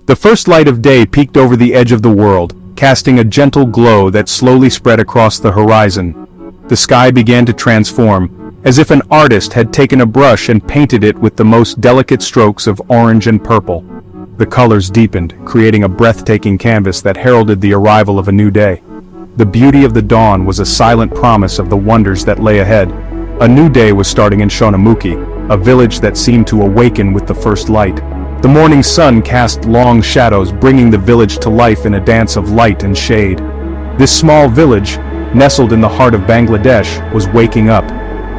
The first light of day peeked over the edge of the world, casting a gentle glow that slowly spread across the horizon. The sky began to transform, as if an artist had taken a brush and painted it with the most delicate strokes of orange and purple. The colors deepened, creating a breathtaking canvas that heralded the arrival of a new day. The beauty of the dawn was a silent promise of the wonders that lay ahead. A new day was starting in Shonamukhi, a village that seemed to awaken with the first light. The morning sun cast long shadows, bringing the village to life in a dance of light and shade. This small village, nestled in the heart of Bangladesh, was waking up.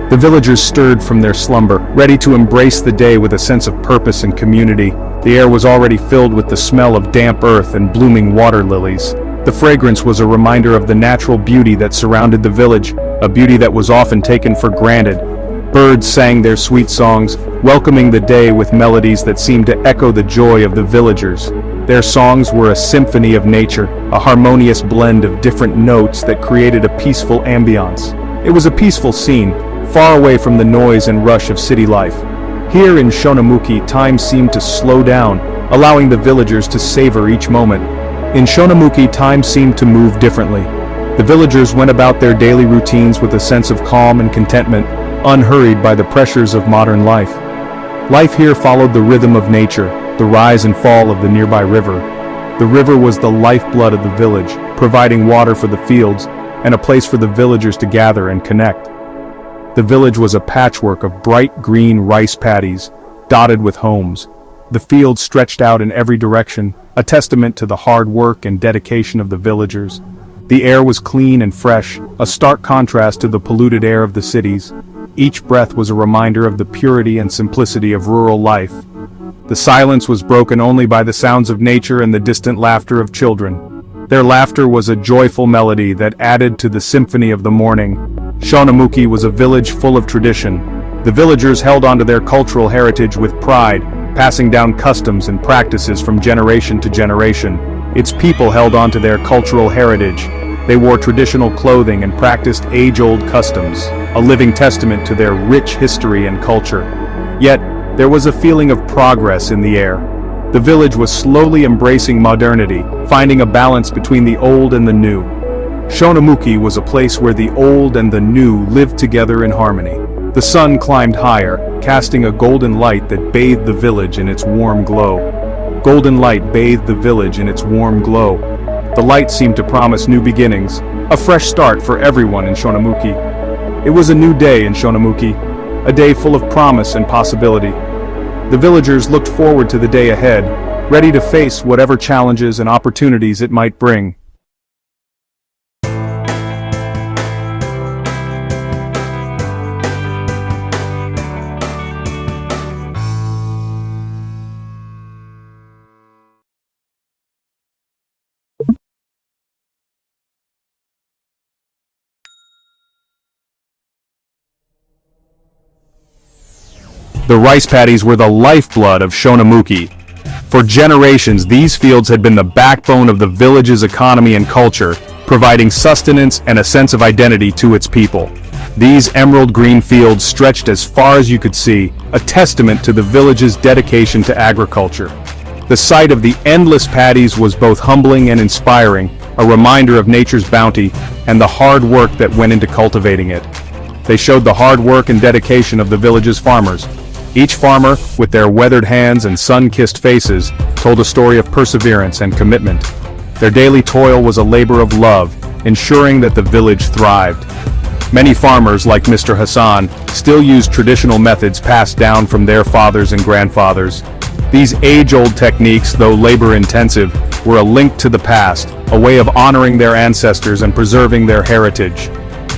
The villagers stirred from their slumber, ready to embrace the day with a sense of purpose and community. The air was already filled with the smell of damp earth and blooming water lilies. The fragrance was a reminder of the natural beauty that surrounded the village, a beauty that was often taken for granted. Birds sang their sweet songs, welcoming the day with melodies that seemed to echo the joy of the villagers. Their songs were a symphony of nature, a harmonious blend of different notes that created a peaceful ambiance. It was a peaceful scene, far away from the noise and rush of city life. Here in Shonamukhi, time seemed to slow down, allowing the villagers to savor each moment. In Shonamukhi, time seemed to move differently. The villagers went about their daily routines with a sense of calm and contentment, unhurried by the pressures of modern life. Life here followed the rhythm of nature, the rise and fall of the nearby river. The river was the lifeblood of the village, providing water for the fields and a place for the villagers to gather and connect. The village was a patchwork of bright green rice paddies, dotted with homes. The fields stretched out in every direction, a testament to the hard work and dedication of the villagers. The air was clean and fresh, a stark contrast to the polluted air of the cities. Each breath was a reminder of the purity and simplicity of rural life. The silence was broken only by the sounds of nature and the distant laughter of children. Their laughter was a joyful melody that added to the symphony of the morning. Shonamukhi was a village full of tradition. The villagers held onto their cultural heritage with pride, passing down customs and practices from generation to generation. Its people held onto their cultural heritage. They wore traditional clothing and practiced age-old customs, a living testament to their rich history and culture. Yet, there was a feeling of progress in the air. The village was slowly embracing modernity, finding a balance between the old and the new. Shonamukhi was a place where the old and the new lived together in harmony. The sun climbed higher, casting a golden light that bathed the village in its warm glow. Golden light bathed the village in its warm glow. The light seemed to promise new beginnings, a fresh start for everyone in Shonamukhi. It was a new day in Shonamukhi, a day full of promise and possibility. The villagers looked forward to the day ahead, ready to face whatever challenges and opportunities it might bring. The rice paddies were the lifeblood of Shonamukhi. For generations, these fields had been the backbone of the village's economy and culture, providing sustenance and a sense of identity to its people. These emerald green fields stretched as far as you could see, a testament to the village's dedication to agriculture. The sight of the endless paddies was both humbling and inspiring, a reminder of nature's bounty and the hard work that went into cultivating it. They showed the hard work and dedication of the village's farmers. Each farmer, with their weathered hands and sun-kissed faces, told a story of perseverance and commitment. Their daily toil was a labor of love, ensuring that the village thrived. Many farmers, like Mr. Hassan, still use traditional methods passed down from their fathers and grandfathers. These age-old techniques, though labor-intensive, were a link to the past, a way of honoring their ancestors and preserving their heritage.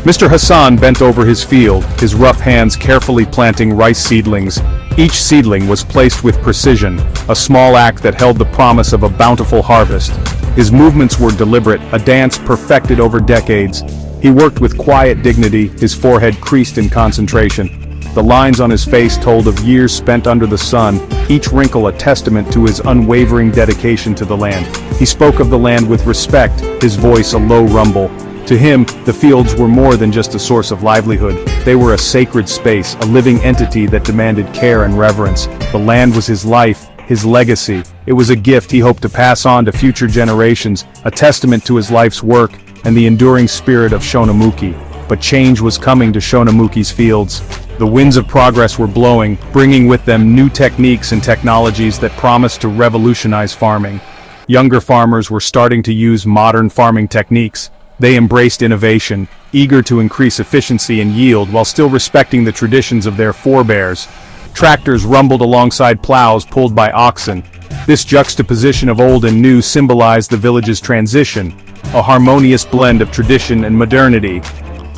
Mr. Hassan bent over his field, his rough hands carefully planting rice seedlings. Each seedling was placed with precision, a small act that held the promise of a bountiful harvest. His movements were deliberate, a dance perfected over decades. He worked with quiet dignity, his forehead creased in concentration. The lines on his face told of years spent under the sun, each wrinkle a testament to his unwavering dedication to the land. He spoke of the land with respect, his voice a low rumble. To him, the fields were more than just a source of livelihood. They were a sacred space, a living entity that demanded care and reverence. The land was his life, his legacy. It was a gift he hoped to pass on to future generations, a testament to his life's work and the enduring spirit of Shonamukhi. But change was coming to Shonamukhi's fields. The winds of progress were blowing, bringing with them new techniques and technologies that promised to revolutionize farming. Younger farmers were starting to use modern farming techniques. They embraced innovation, eager to increase efficiency and yield while still respecting the traditions of their forebears. Tractors rumbled alongside plows pulled by oxen. This juxtaposition of old and new symbolized the village's transition, a harmonious blend of tradition and modernity.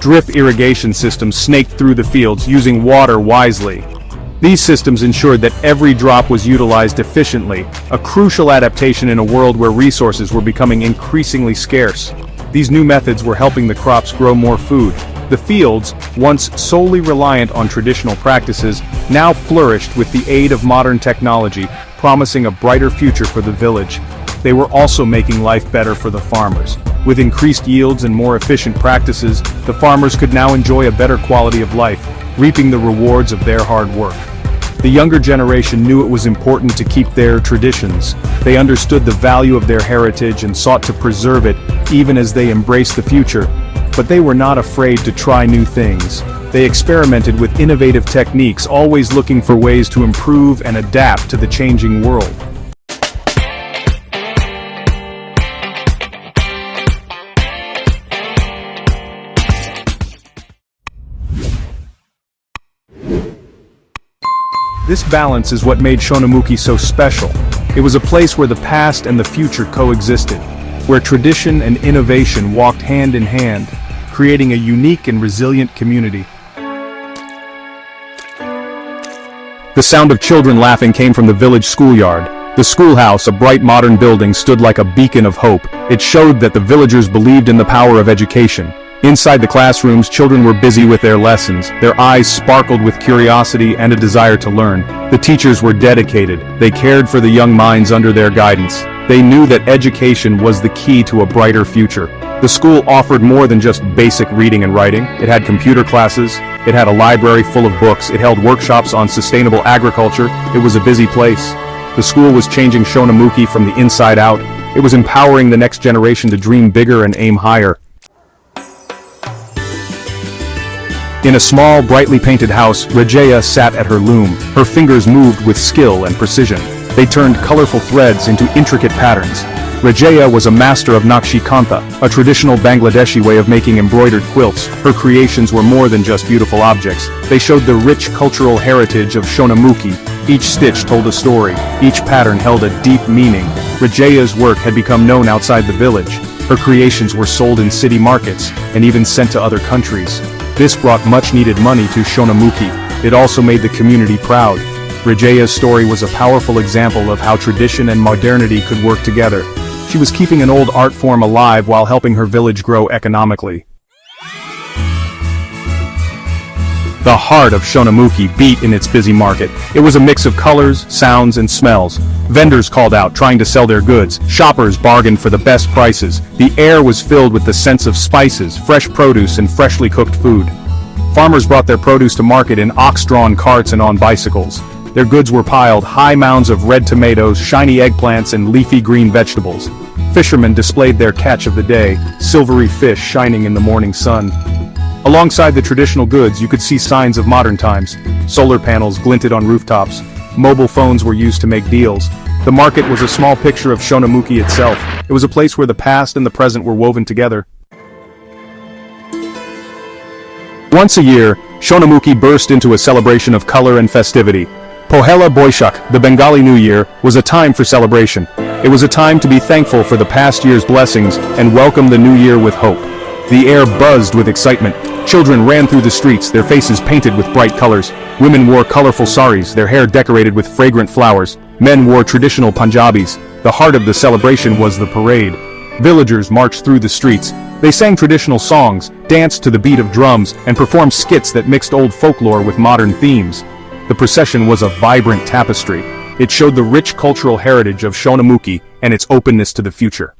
Drip irrigation systems snaked through the fields, using water wisely. These systems ensured that every drop was utilized efficiently, a crucial adaptation in a world where resources were becoming increasingly scarce. These new methods were helping the crops grow more food. The fields, once solely reliant on traditional practices, now flourished with the aid of modern technology, promising a brighter future for the village. They were also making life better for the farmers. With increased yields and more efficient practices, the farmers could now enjoy a better quality of life, reaping the rewards of their hard work. The younger generation knew it was important to keep their traditions. They understood the value of their heritage and sought to preserve it, even as they embraced the future. But they were not afraid to try new things. They experimented with innovative techniques, always looking for ways to improve and adapt to the changing world. This balance is what made Shonamukhi so special. It was a place where the past and the future coexisted, where tradition and innovation walked hand in hand, creating a unique and resilient community. The sound of children laughing came from the village schoolyard. The schoolhouse, a bright modern building, stood like a beacon of hope. It showed that the villagers believed in the power of education. Inside the classrooms, children were busy with their lessons. Their eyes sparkled with curiosity and a desire to learn. The teachers were dedicated. They cared for the young minds under their guidance. They knew that education was the key to a brighter future. The school offered more than just basic reading and writing. It had computer classes. It had a library full of books. It held workshops on sustainable agriculture. It was a busy place. The school was changing Shonamukhi from the inside out. It was empowering the next generation to dream bigger and aim higher. In a small, brightly painted house, Rajaya sat at her loom. Her fingers moved with skill and precision. They turned colorful threads into intricate patterns. Rajaya was a master of Nakshi Kantha, a traditional Bangladeshi way of making embroidered quilts. Her creations were more than just beautiful objects. They showed the rich cultural heritage of Shonamukhi. Each stitch told a story. Each pattern held a deep meaning. Rajaya's work had become known outside the village. Her creations were sold in city markets, and even sent to other countries. This brought much-needed money to Shonamukhi. It also made the community proud. Rajaya's story was a powerful example of how tradition and modernity could work together. She was keeping an old art form alive while helping her village grow economically. The heart of Shonamukhi beat in its busy market. It was a mix of colors, sounds, and smells. Vendors called out, trying to sell their goods. Shoppers bargained for the best prices. The air was filled with the scents of spices, fresh produce, and freshly cooked food. Farmers brought their produce to market in ox-drawn carts and on bicycles. Their goods were piled, high mounds of red tomatoes, shiny eggplants, and leafy green vegetables. Fishermen displayed their catch of the day, silvery fish shining in the morning sun. Alongside the traditional goods, you could see signs of modern times. Solar panels glinted on rooftops. Mobile phones were used to make deals. The market was a small picture of Shonamukhi itself. It was a place where the past and the present were woven together. Once a year, Shonamukhi burst into a celebration of color and festivity. Pohela Boishakh, the Bengali New Year, was a time for celebration. It was a time to be thankful for the past year's blessings and welcome the new year with hope. The air buzzed with excitement. Children ran through the streets, their faces painted with bright colors. Women wore colorful saris, their hair decorated with fragrant flowers. Men wore traditional Punjabis. The heart of the celebration was the parade. Villagers marched through the streets. They sang traditional songs, danced to the beat of drums, and performed skits that mixed old folklore with modern themes. The procession was a vibrant tapestry. It showed the rich cultural heritage of Shonamukhi and its openness to the future.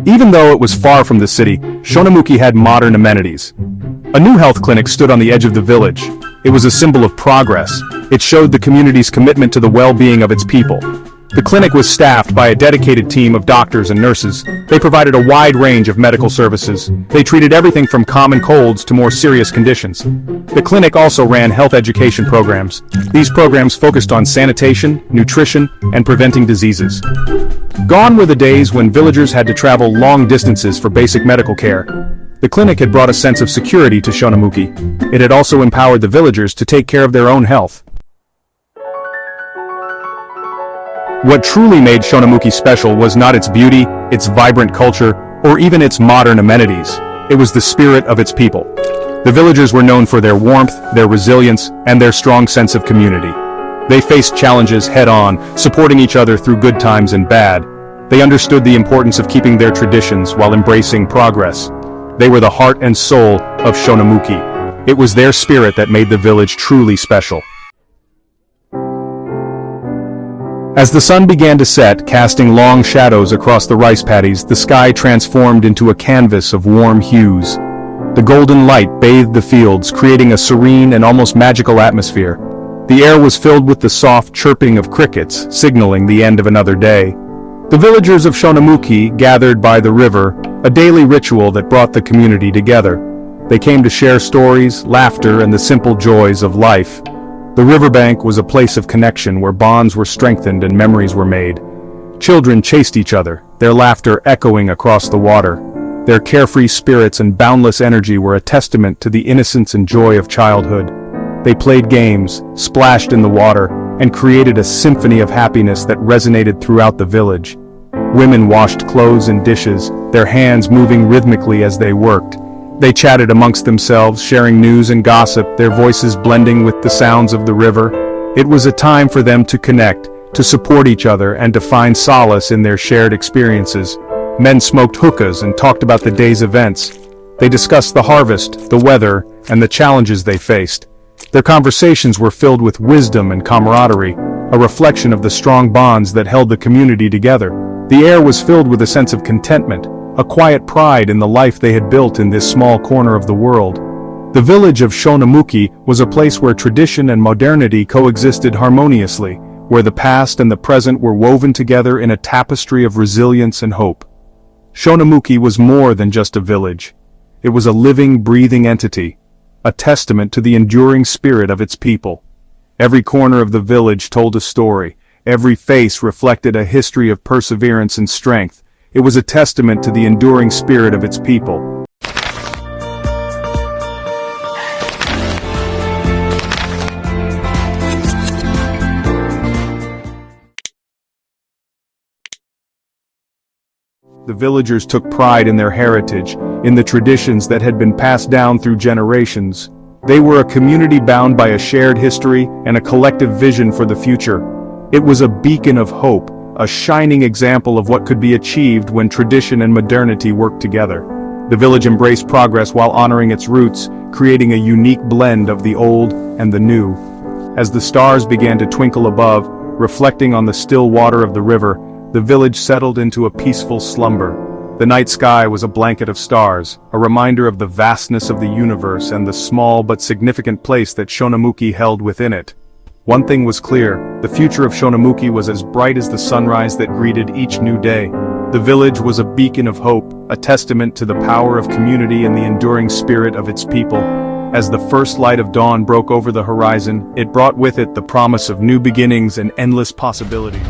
Even though it was far from the city, Shonamukhi had modern amenities. A new health clinic stood on the edge of the village. It was a symbol of progress. It showed the community's commitment to the well-being of its people. The clinic was staffed by a dedicated team of doctors and nurses. They provided a wide range of medical services. They treated everything from common colds to more serious conditions. The clinic also ran health education programs. These programs focused on sanitation, nutrition, and preventing diseases. Gone were the days when villagers had to travel long distances for basic medical care. The clinic had brought a sense of security to Shonamukhi. It had also empowered the villagers to take care of their own health. What truly made Shonamukhi special was not its beauty, its vibrant culture, or even its modern amenities. It was the spirit of its people. The villagers were known for their warmth, their resilience, and their strong sense of community. They faced challenges head-on, supporting each other through good times and bad. They understood the importance of keeping their traditions while embracing progress. They were the heart and soul of Shonamukhi. It was their spirit that made the village truly special. As the sun began to set, casting long shadows across the rice paddies, the sky transformed into a canvas of warm hues. The golden light bathed the fields, creating a serene and almost magical atmosphere. The air was filled with the soft chirping of crickets, signaling the end of another day. The villagers of Shonamukhi gathered by the river, a daily ritual that brought the community together. They came to share stories, laughter, and the simple joys of life. The riverbank was a place of connection where bonds were strengthened and memories were made. Children chased each other, their laughter echoing across the water. Their carefree spirits and boundless energy were a testament to the innocence and joy of childhood. They played games, splashed in the water, and created a symphony of happiness that resonated throughout the village. Women washed clothes and dishes, their hands moving rhythmically as they worked. They chatted amongst themselves, sharing news and gossip, their voices blending with the sounds of the river. It was a time for them to connect, to support each other, and to find solace in their shared experiences. Men smoked hookahs and talked about the day's events. They discussed the harvest, the weather, and the challenges they faced. Their conversations were filled with wisdom and camaraderie, a reflection of the strong bonds that held the community together. The air was filled with a sense of contentment, a quiet pride in the life they had built in this small corner of the world. The village of Shonamukhi was a place where tradition and modernity coexisted harmoniously, where the past and the present were woven together in a tapestry of resilience and hope. Shonamukhi was more than just a village. It was a living, breathing entity, a testament to the enduring spirit of its people. Every corner of the village told a story, every face reflected a history of perseverance and strength. It was a testament to the enduring spirit of its people. The villagers took pride in their heritage, in the traditions that had been passed down through generations. They were a community bound by a shared history and a collective vision for the future. It was a beacon of hope, a shining example of what could be achieved when tradition and modernity worked together. The village embraced progress while honoring its roots, creating a unique blend of the old and the new. As the stars began to twinkle above, reflecting on the still water of the river, the village settled into a peaceful slumber. The night sky was a blanket of stars, a reminder of the vastness of the universe and the small but significant place that Shonamukhi held within it. One thing was clear, the future of Shonamukhi was as bright as the sunrise that greeted each new day. The village was a beacon of hope, a testament to the power of community and the enduring spirit of its people. As the first light of dawn broke over the horizon, it brought with it the promise of new beginnings and endless possibilities.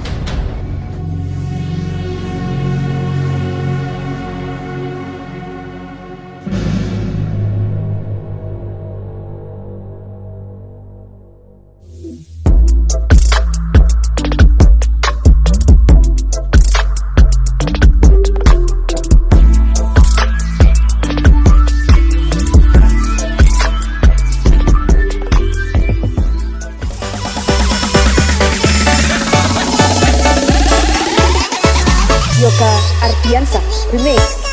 Artiansa Remix.